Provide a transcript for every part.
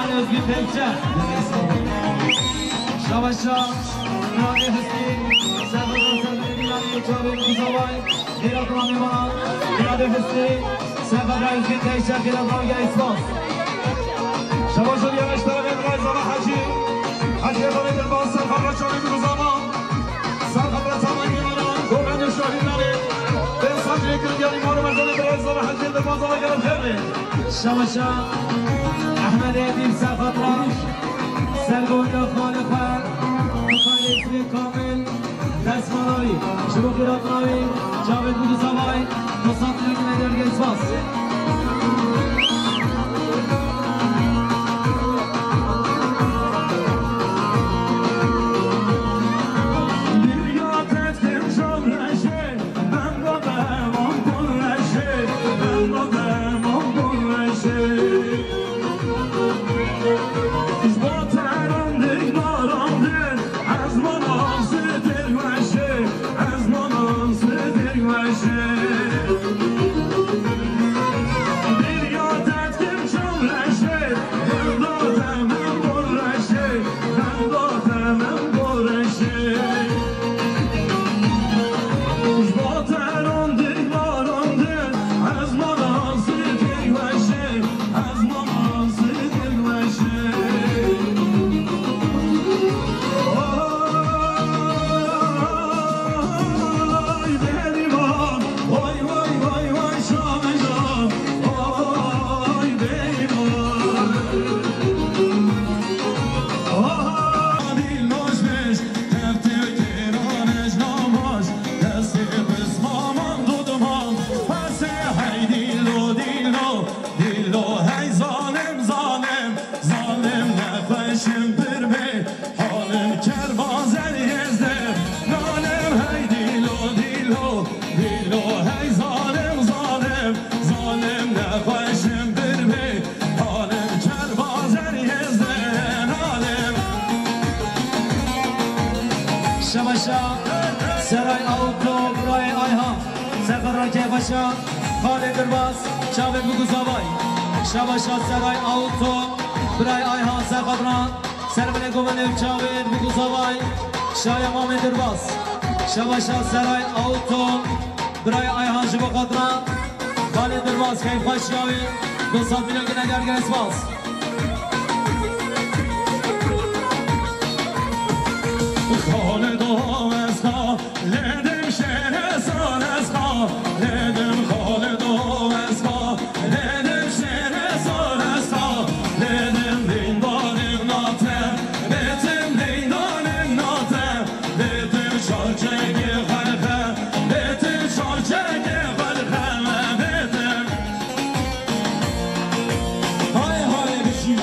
گمان özgür Pekçe Şavaşa Müradi Hüsni Serdar'dan Serdar'ın yani Çağrı'nın Kuzavay Mirat'ın Mimana Müradi Hüsni Serdar'dan özgür Pekçe Mirat'ın gel İsmas Şavaşa yavaş tarafı Emre Zama Hacı Hacı Efendi Dilbaz Serdar'la Çağrı'nın Kuzavay Serdar'la Tamam Mimana Doğran'ın Şahidleri Ben Sancı'yı Kırgıyan'ın Marumazan'ı Emre Zama Hacı Dilbaz Zama gelip gelmeyin Şavaşa أحمد يديم ساقطران سرقون خالقا مقايل اسمي كامل دسماناوي شبوكي راتناوي جاوید بودو سواي مصاف لكنا درگه اسفاس سرای آوتو برای آیها سفر که باشا خاله درباز شاوید بگو زوای شباشا سرای آوتو برای آیها سفر سربل گومنه شاوید بگو زوای شای مام درباز شباشا سرای آوتو برای آیها جبو قدران خاله درباز که خوش شاوید 200 میلیون که نگرگر اسماس خاله دو استا لدم شهر سال استا لدم خاله دو استا لدم شهر سال استا لدم دیندانم ناتم لدم دیندانم ناتم لدم شارچنگ خلقه لدم شارچنگ خلقه لدم های های بشی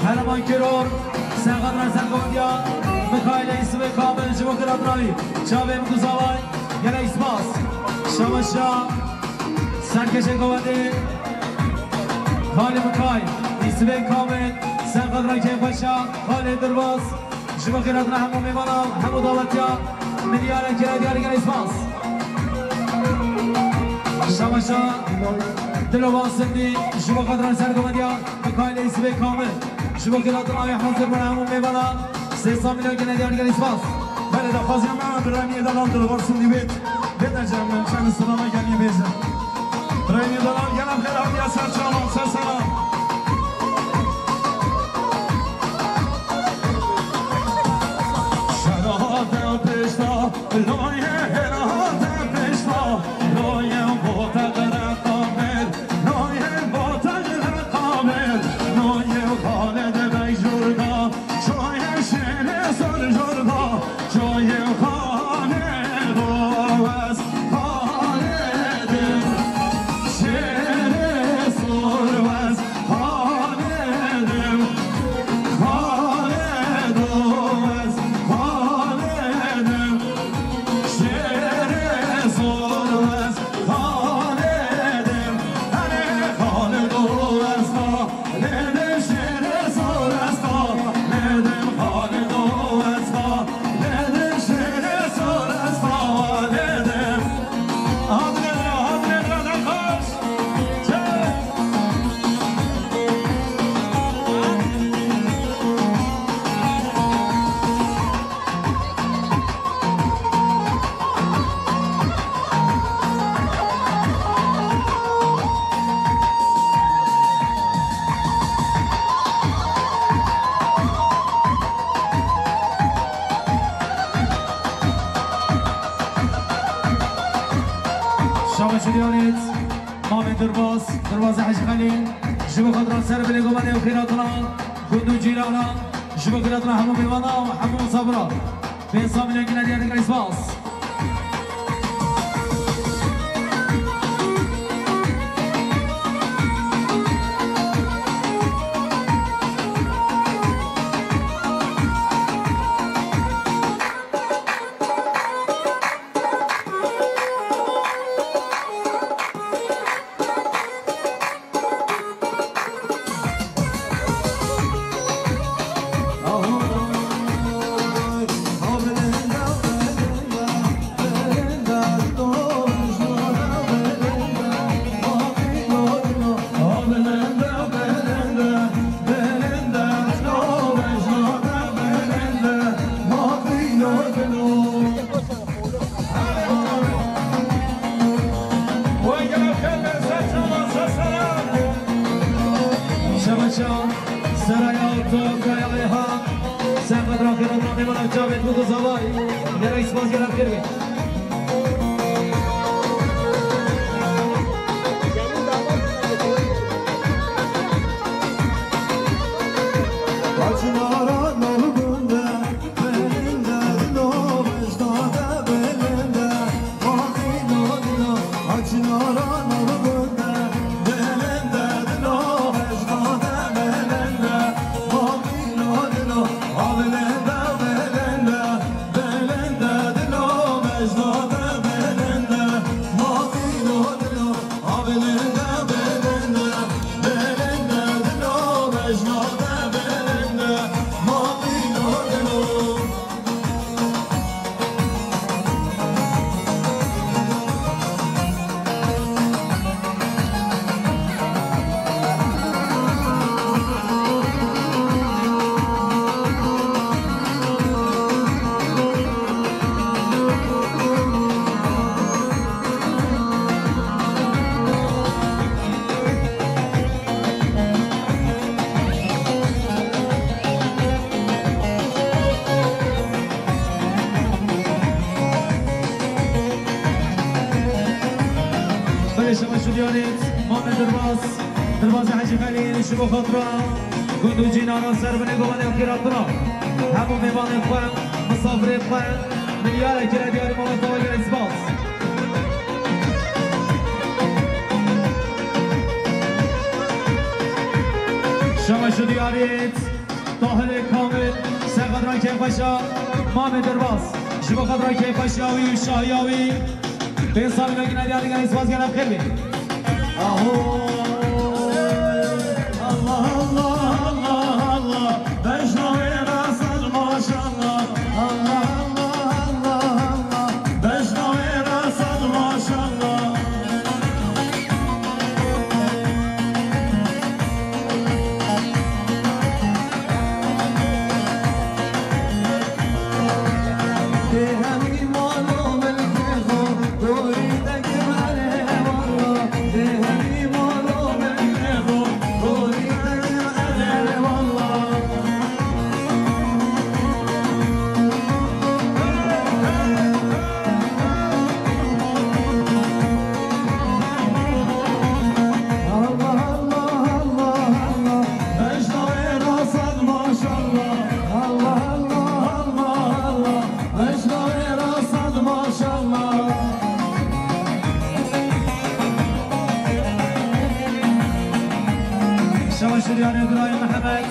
هرمان کرور سنقدر سنگوندیا مکایل اسم کامل جبو کراتناوی چاوه مگوزاوای گل اسماس شمشا سرکش گونده خالی مکایل اسم کامل سنقدر که باشا خالی درباز جبو کراتنا همو میمانم همو دولتیا ملیاره کرا گل اسماس شمشا دلوان سندی جبو قدران سرگوندیا مکایل اسم کامل شما که لاتون آیا حاضر برای همون میبالا 300 میلیون که ندیان گل اسپاس خالد افاز يا معا براني دلال دلغرسون دي بيت بيت اجام من شان السلامة قال يبيزا براني دلال قلم خير عبد ياسر شالون سلام شراد بشتا لایه هراد بشتا لایه بوتق رقامل لایه بوتق رقامل لایه خالد بیجوردا جای شیر سر جوردا جای خالد و از خالد شیر سر و از خالد خالد و از خالد شیر سر و از خالد هر خالد و از خالد شیر سر از خالد خالد و از خالد شیر سر از خالد حاضر نخوش شما شدیانید مامن درواز حج خلیل شما خدران سر بلی گمانه و خیراتنا گندو جیرانا شما خیراتنا همون بیوانا و همون صبرا به انسان نگی ندیاری که اسپاس شما شدیانید مامن درواز حج خلیل شما خاطرا گندو جینانا سر بنی گمانه و خیراتنا همون میوان خواه مسافر خواه ملیار که دیاری مامن تواگر اسپاس شما شدیانید طاهر کامل سرقدران که خوشا مامن درواز شما خاطرا که خوشیاوی و شاهیاوی به حسابی نگی ندیاری که اسپاس گرم خیلی بید الله الله الله الله بجنوی رسل ماشالله الله الله الله الله بجنوی رسل ماشالله شریان ابراهیم محمد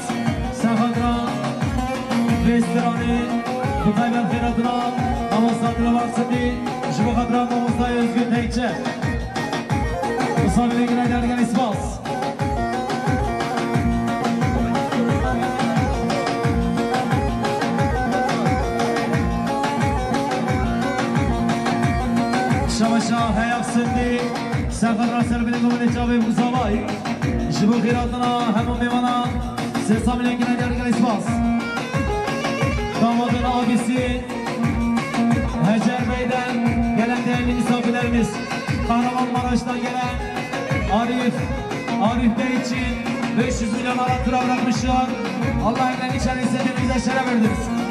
سفدران ویسترانی بطایبت خیراتنا نماستان دلوارسدی شبو خدران نماستای ازگین تیچه مصابی لگنه درگن اسپاس شمشا هیاف سندی سفدران سربیلی گمانی چاوی بزاوای شبو خیراتنا همون میوانا سرسامی لگنه درگن اسپاس damadın abisi Hacer Bey'den gelen değerli misafirlerimiz Kahramanmaraş'tan gelen Arif Bey için 500 milyon aratıra bırakmışlar. Allah evden içen istediğinize şeref verdiniz.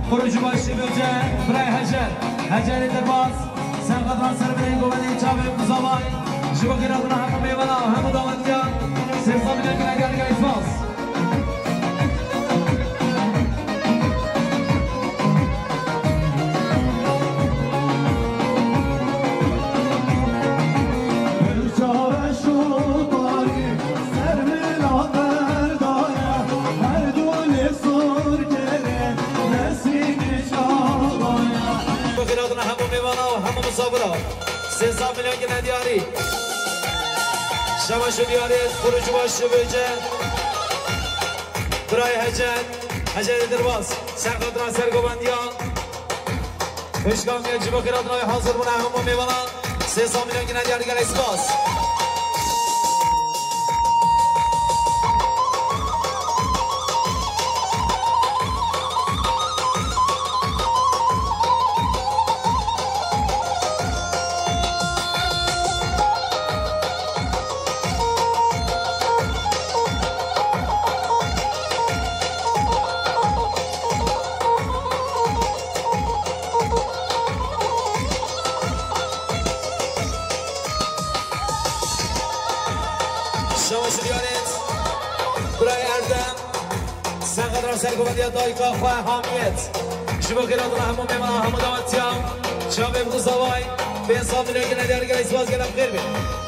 Kurucu başı Gülce, Bray Hacer Ederbaz, sen kadran serbileyin güveni çabuk uzavay, Şıbakir adına hem meyvana hem davatya, Sırsabilen güne gelge ismaz. Sesam milyon gene diyari Şamaşı diyari kurucu başı Gülce Bray Hacer Ederbaz Serkadran Sergobandiya Hoşkan Gülce Bakır adına hazır buna hamam meyvana Sesam milyon gene diyari gene ispas Sergobandiya dayka خواه حامیت شبا خیراتون همون میمانا همون دامتیام شب امروز هوای به انصاف دیگه ندارگل ایسواز گلم خیر بید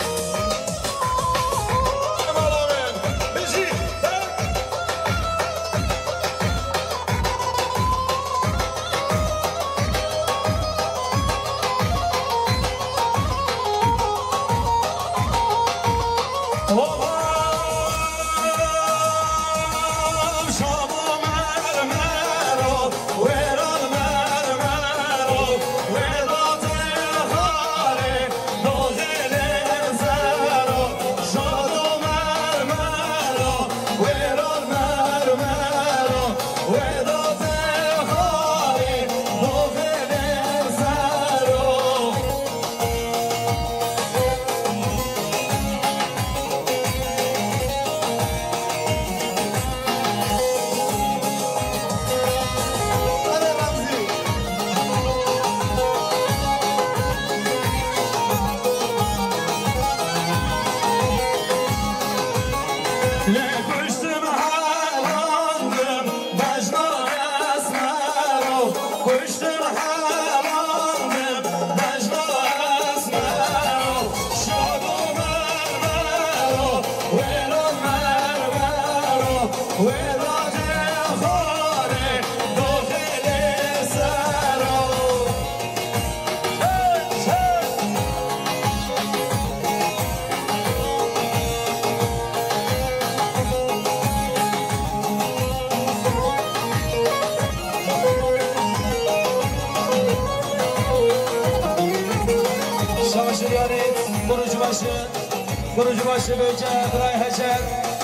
Kurucu başı Gülce, Bray Hacer,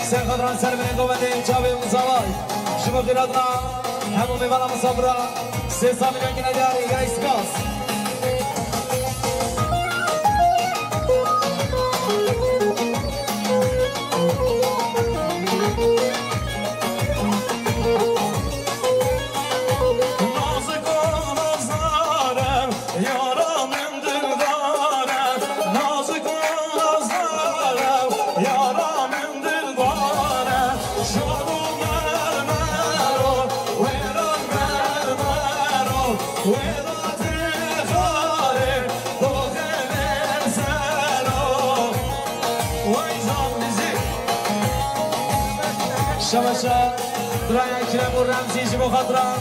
سرخدران سر بین دومده چاوی مزاوای شما خیراتنا همون میوانا مصابرا 300 میلیون که نداری یا اسکاس شباشا برای کرم و رمزی جبو خطران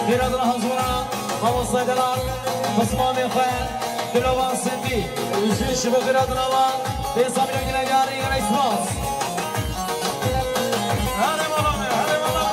خیرات را حضورا مواصل دلال خصمان خواه دلوان سندی شبو خیرات را به سامیون که نگاری یا اسماس هره مالامه هره مالامه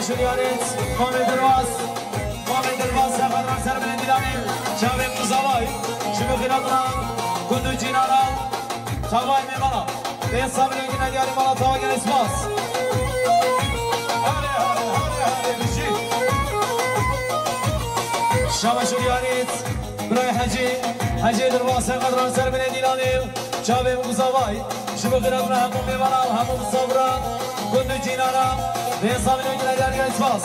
شریانت مامل درواز سفران سر بلندی دانیم شبه مزاوای شبه خیراتنا کندو جینانا تاوای میمانا به حساب لیونگی ندیاری مالا تاوای اسماس شبه شریانت برای حجی درواز سفران سر بلندی دانیم شبه مزاوای شبه خیراتنا همون میمانا همون صبران کندو جینانا به حساب لیونگی ندیاری یا اسماس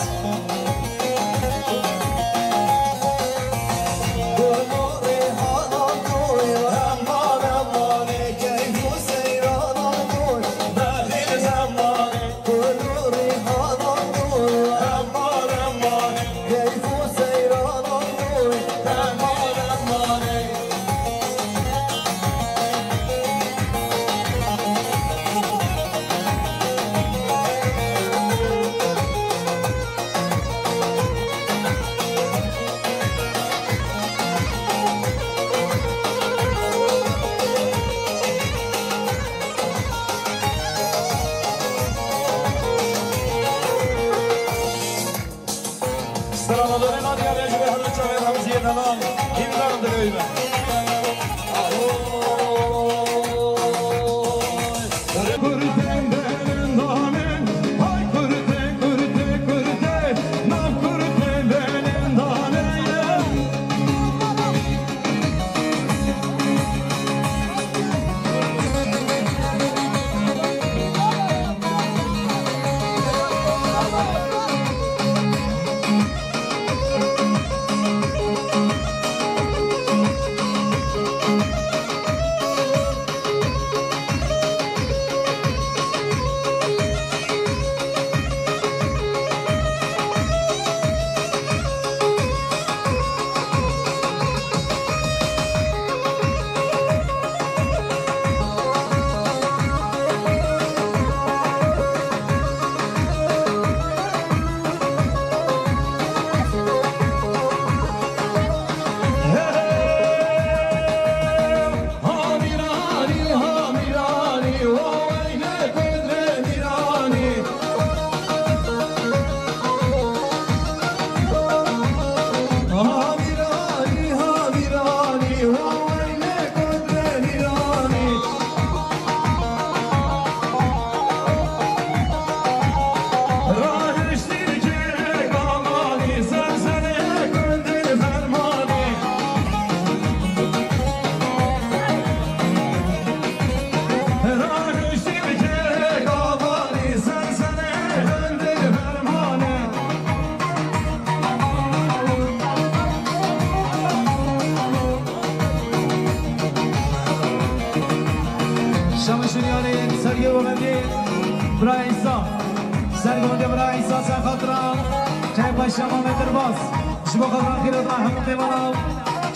جبا خطران خیرات را همون میمانم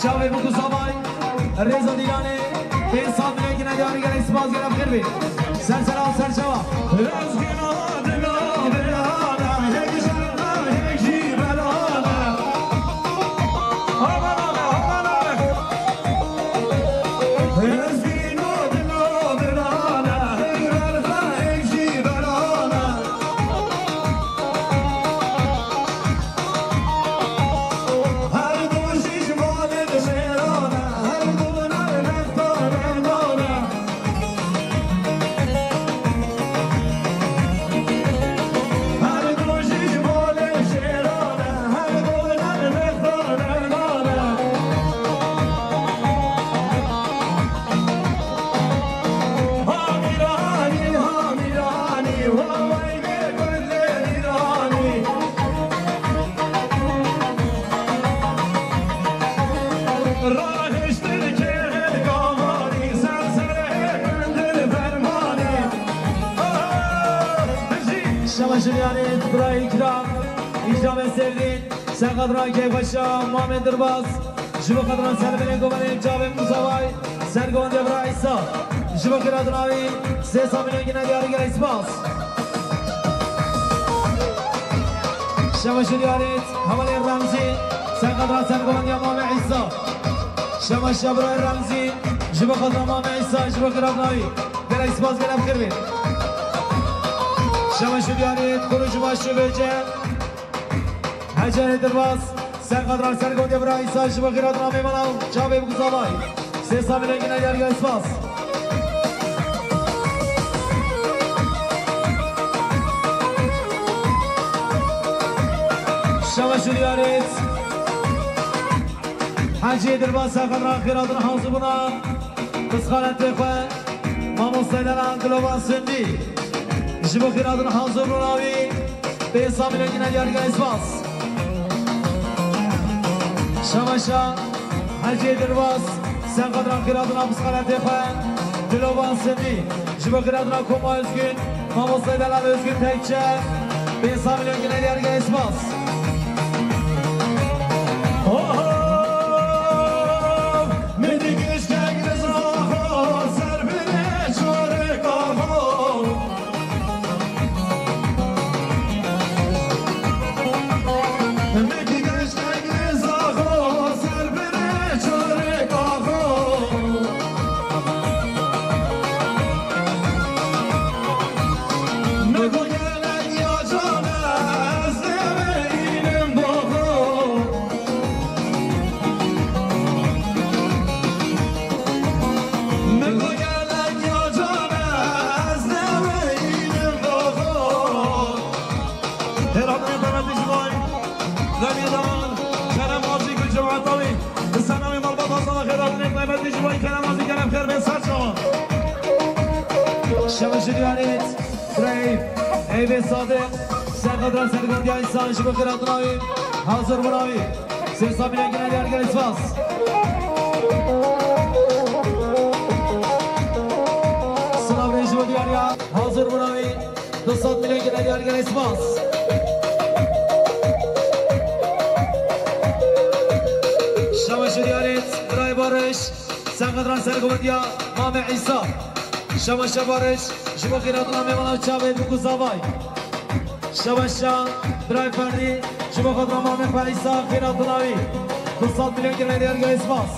چاوی بکو سابای ریزا دیگانه این سال میگه که ندیاری گره اسپاس گرم خیر بید سر سلام سر چوا شماشریانید برای اکرام sevdiğin sen kadran keyfaşa Muhammed Irbaz Jibo kadran Selmine Gomanim Cavim Musavay Sergon Devra İsa Jibo Kiradunavi Sesa milyon yine diyarı gel İsmaz Şamaşriyanid Havali Ramzi sen kadran Sergon Devra Muhammed İsa Şamaş Şabray Ramzi Jibo kadran Muhammed İsa Jibo Kiradunavi gel İsmaz gel Abkirvin Şamaşriyanid Kurucu Başı Böce Hacer Irbaz sen kadran Sergon Devra İsa Jibo Kiradunavi Manav Cavim Musavay Sesa milyon yine diyarı gel İsmaz Şamaşriyanid Hacı Irbaz sen kadran Kiradunavi Hazı buna Kıskanetli Kwe Mamostaylanan Globan Sündi Jibo Kiradunavi Hazı Brunavi Sesa milyon yine diyarı gel İsmaz Şamaşa Hacı Irbaz sen kadran Kiradunavi Kıskanetli Kwe Globan Sündi Jibo Kiradunavi Koma Özgün Mamostaylanan Özgün Tekçe Sesa milyon yine diyarı gel İsmaz Şamaşriyanid Brave Eyve Sadık sen kadran Sergon Diya İnsan Jibo Kiradunavi Hazır Brunavi Sesa milyon yine diyarı gel İsmaz Sınav Jibo Diyarya Hazır Brunavi 90 milyon yine diyarı gel İsmaz Şamaşriyanid Brave Barış sen kadran Sergon Diya Muhammed İsa Şamaşa Barış Jibo Kiradunavi Manav Cavim Musavay Şamaşa Brave Ferdi Jibo Kiradunavi Muhammed İsa Kiradunavi 90 milyon yine diyarı gel İsmaz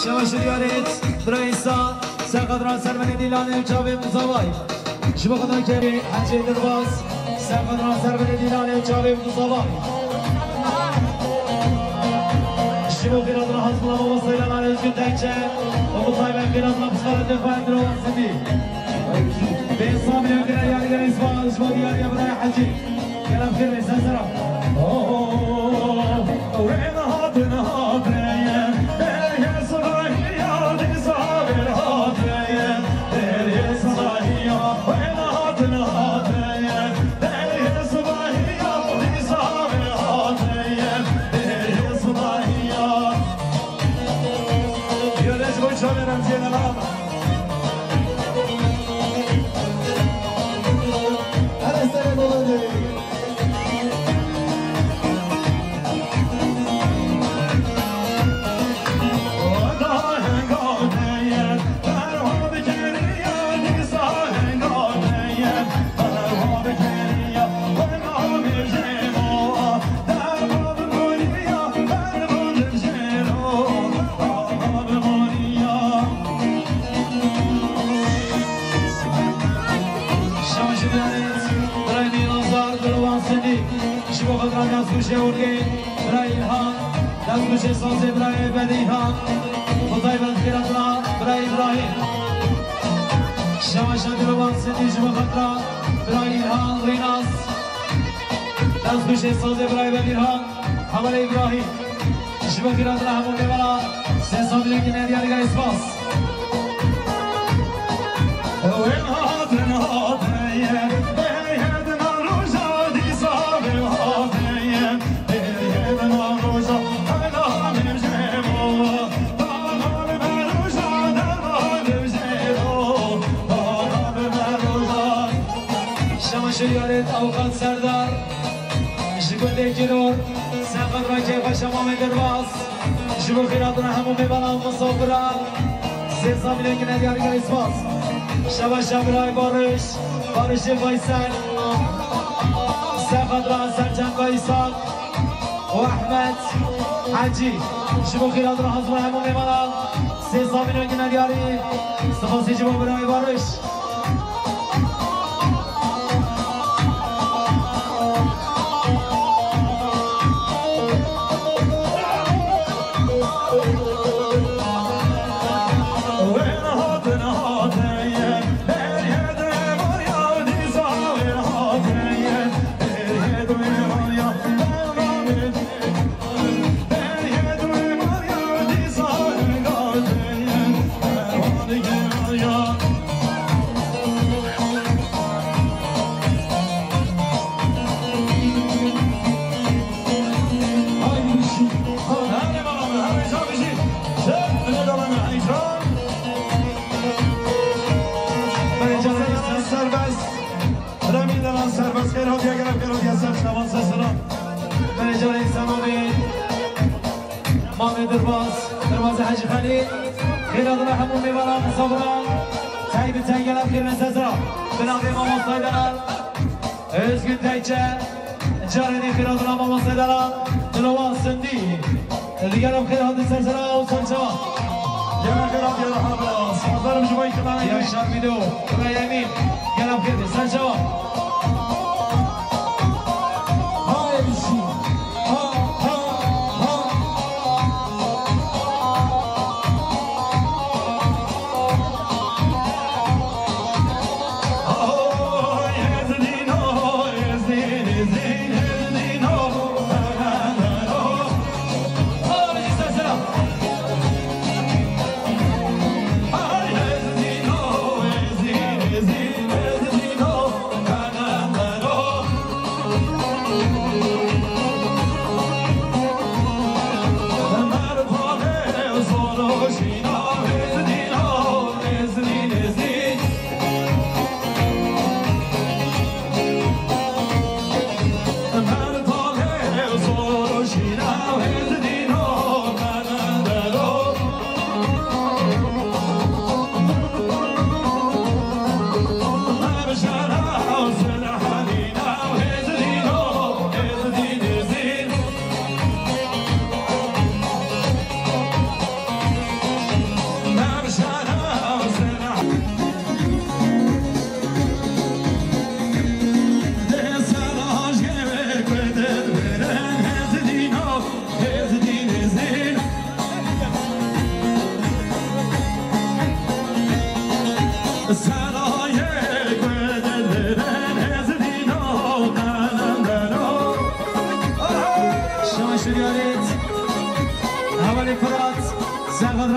Şamaşriyanid Brave İsa sen kadran Selmine Dilane Cavim Musavay شما خدا که حجی درباز سفر را سر بده دیرانه چاوی و دوزاوای شما خیرات را حضب الله و صیلان علیه جون تنچه و مطایبه خیرات را بسخار دفاع درو سندی به اصلا میلیون کنه یاری گر اسفال شما دیاری برای حجی کلام خیر نیستن سرا دستگوش سازی برای بدیها خدای بلد خیراتنا برای ابراهیم شما شدی رو بان سندی شما خطرا برای ایران ریناس دستگوش سازی برای بدیها حمل ابراهیم شما خیراتنا همون ببلا 300 میلیون که ندیاری گر اسپاس شیارت اوقات سردار شکل جنور سقط را که شما درباز شما خیراتنا همون میبالان مسافران 300 میلیون که ندیاری گر اسپاس شبا شبرای بارش فایسل سقط را سرچند بایسان و احمد حجی شما خیراتنا همون میبالان 300 میلیون که ندیاری سپاسی شما برای بارش درباز حاجی خلیل خیراتنا همون میبران مسافران تایب تنگلم خیر نسازا بنام امام صیدلال ازگün تایچه جارنی خیراتنا امام صیدلال دلوان سندی دیگرم خیرات سرسرا و سرچوان یه خیرات یه رحمه سازارم جمعی کمانه یا شرمیدو برای امین گرم خیرات سرچوان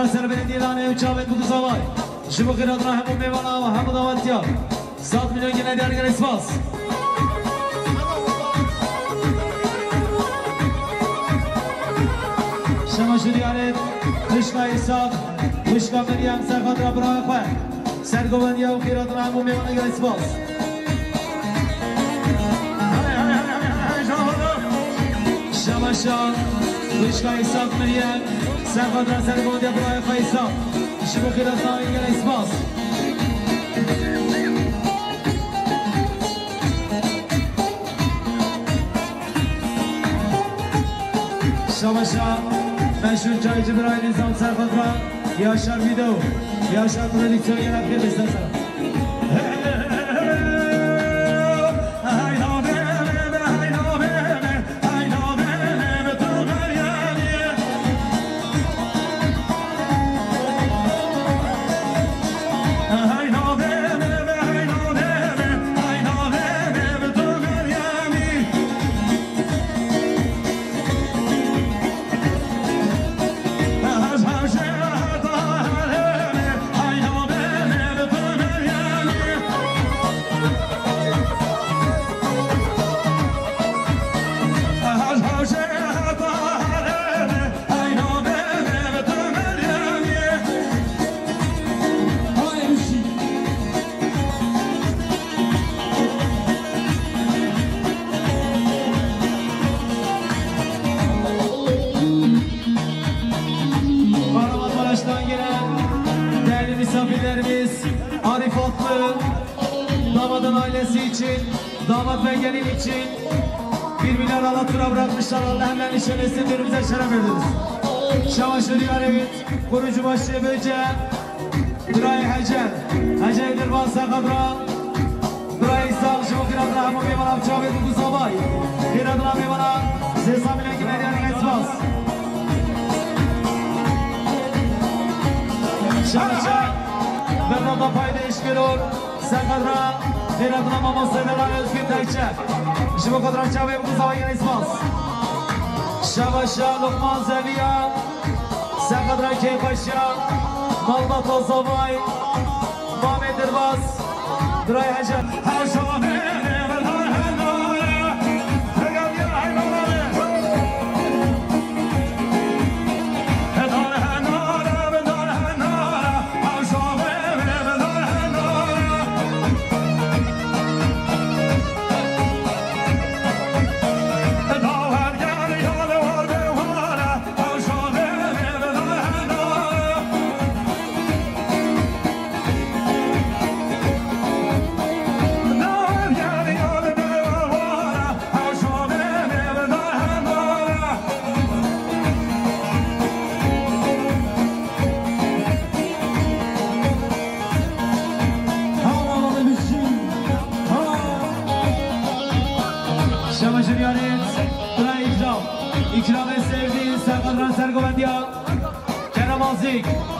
سقدران سر بندیلانه و چاوت بگو زوای شبو خیرات را همون میوانا و همون داوتیا 100 میلیون گله دیارگر اسپاس شما شدیارت خشکا ایساق خشکا مریم سرخات را برای خواه سرگوندیا و خیرات را همون میوانا گله اسپاس شما شان خشکا ایساق مریم سرخات را سرگوندیا برای خواه ایساق شما خیرات را گله اسپاس شما مشهور جای جبرای نظام سرخطران یاشار ویدو یاشار پرودیکسیون یه رفیه بستن سر damat ve gelin için 1 milyar alatura bırakmışlar. Allah hemen işine istediğimize şeref verdiniz. Şavaşları Yarevit, kurucu başlığı Böce, Duray Hacer, Hacer Dirban Sakadra, Duray İsa'l, Şevkir Abdurrahman Meymanam Çavet Kusabay, Bir Adına Meymanam, Sesam ile Gideyen Esmas. Şavaşlar, Bernardo Payda İşgülür, Sakadra, Bir adına Mama Seneral Özgün Tekçe Şibo Kadran Çabe Kusava Yine İsmas Şavaşa Lokman Zeviya Sen Kadran Keypaşa Malba Tozovay Mehmet Irbaz Duray Hacer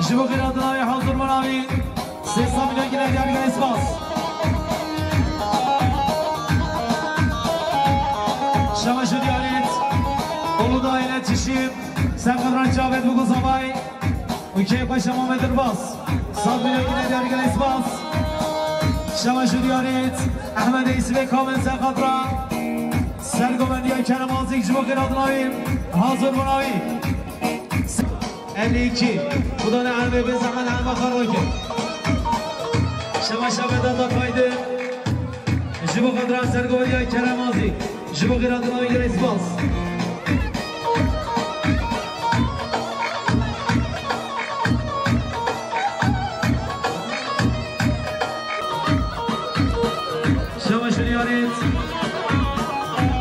شبو خیرات ناوی حضور مناوی 300 میلیون گله دیارگر اسپاس شما شدیارید Uludağ iletişim Serkadran Çavet Bugul Sabay Ülkeye Paşa Mehmet Irbaz 100 milyon gile diğer espas Şama şudiyarید Ahmet Eysi ve Kamil Serkadran Sergomendiya Kerem Azik Şubo Khirat Navi Hazır Munavi 52 Bu da ne harbi bir zaman harbi karoyke Şama Şabe'den da kaydı Şubo Kadran Sergomendiya Kerem Azik Şubo Khirat Navi espas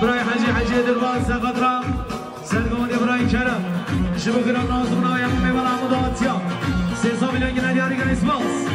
برای حجی درباز سقدرا سرگومد برای کرم شبو خیرات نازم ناوی همون میبال عمود آتیا 300 میلیون گله دیارگر اسپاس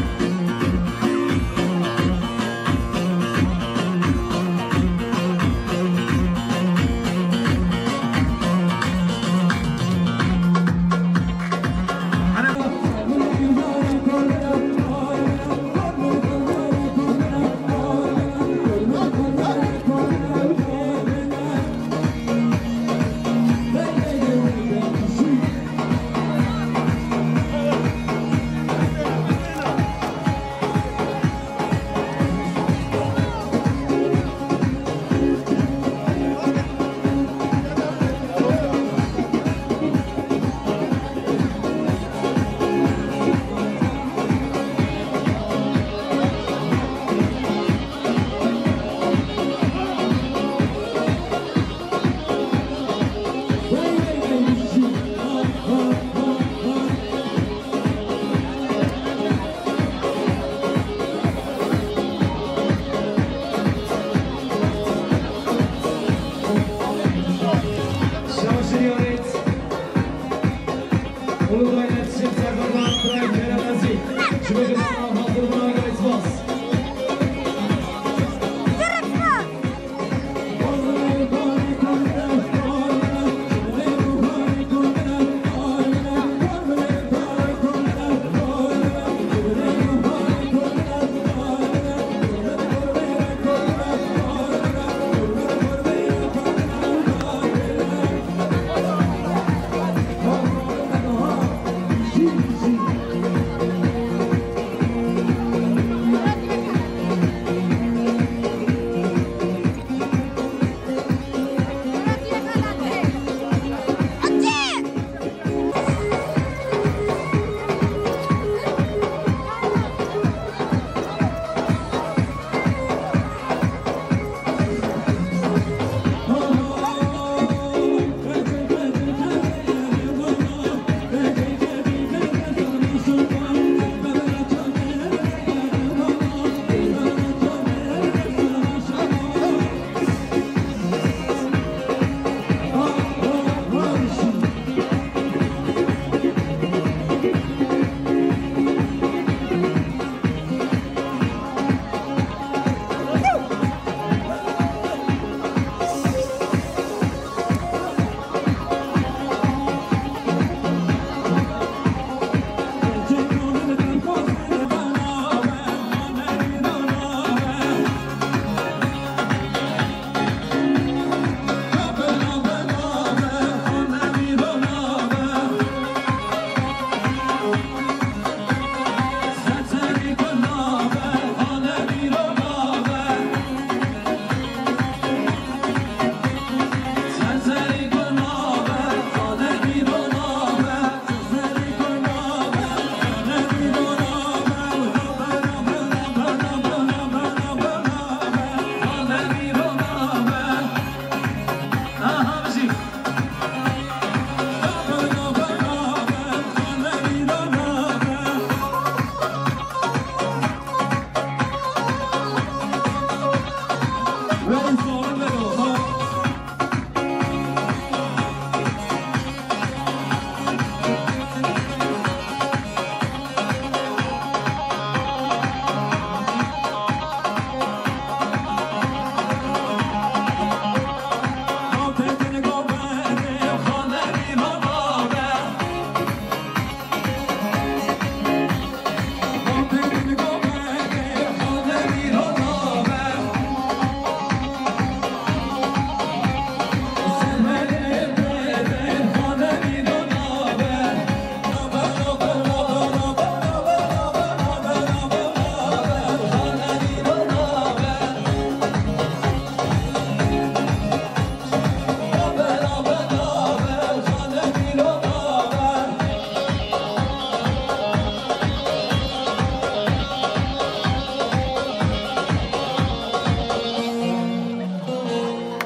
رئیس آرم بگو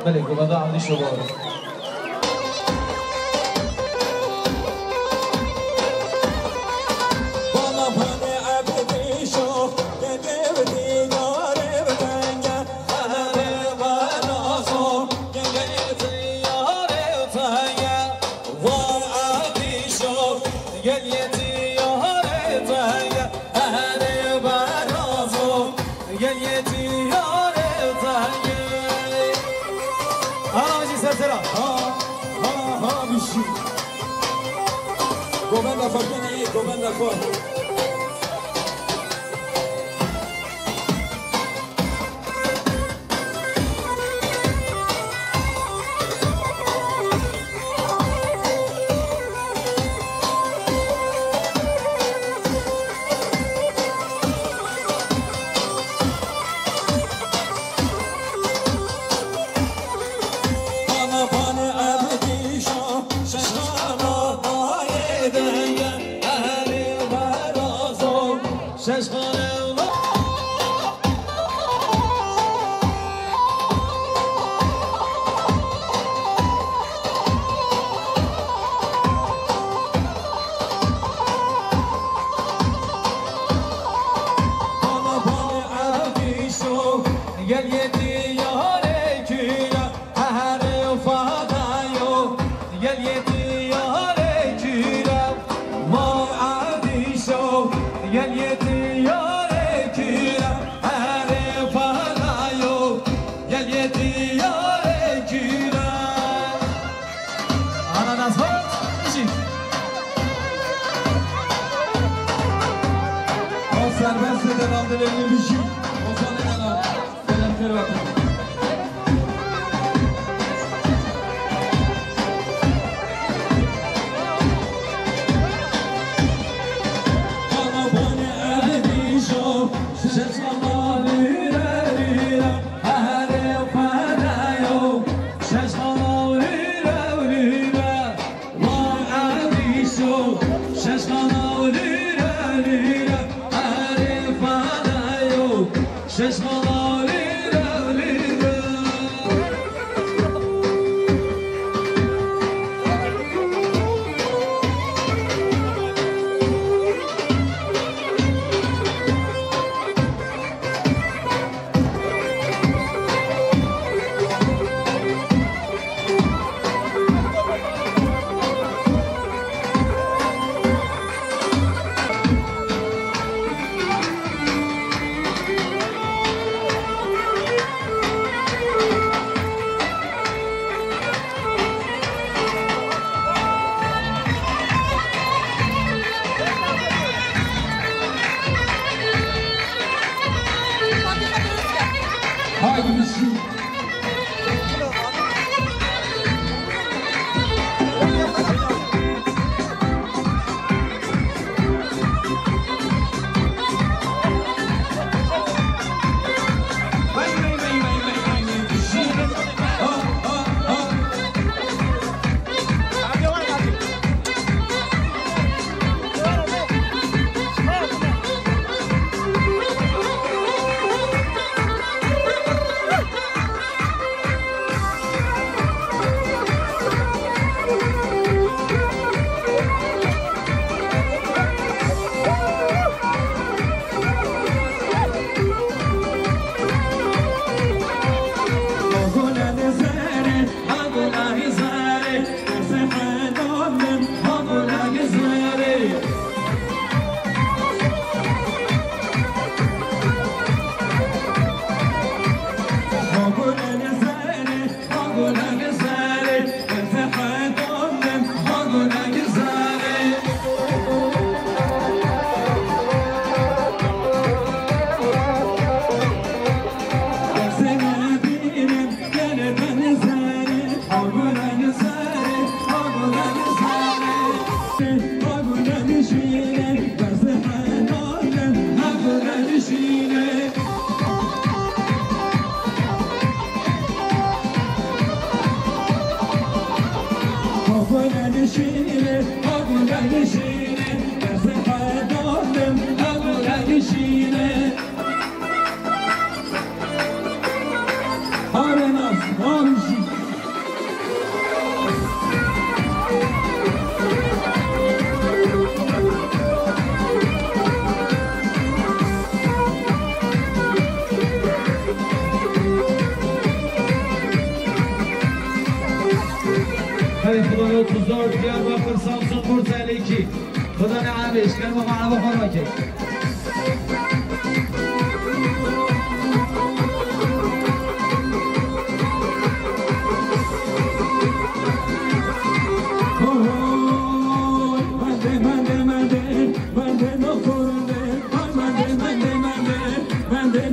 ملك وبضاع عندي شغل Govenda Fabiana aí, Govenda Fabiana. أقول نشيني أقول نشيني أصحى دارم أقول نشيني هارناس هارشي خیلی خدای 34 دیارباکر سامسون بورس 52 خدا نعمش کلمه معنا بخور که Ben de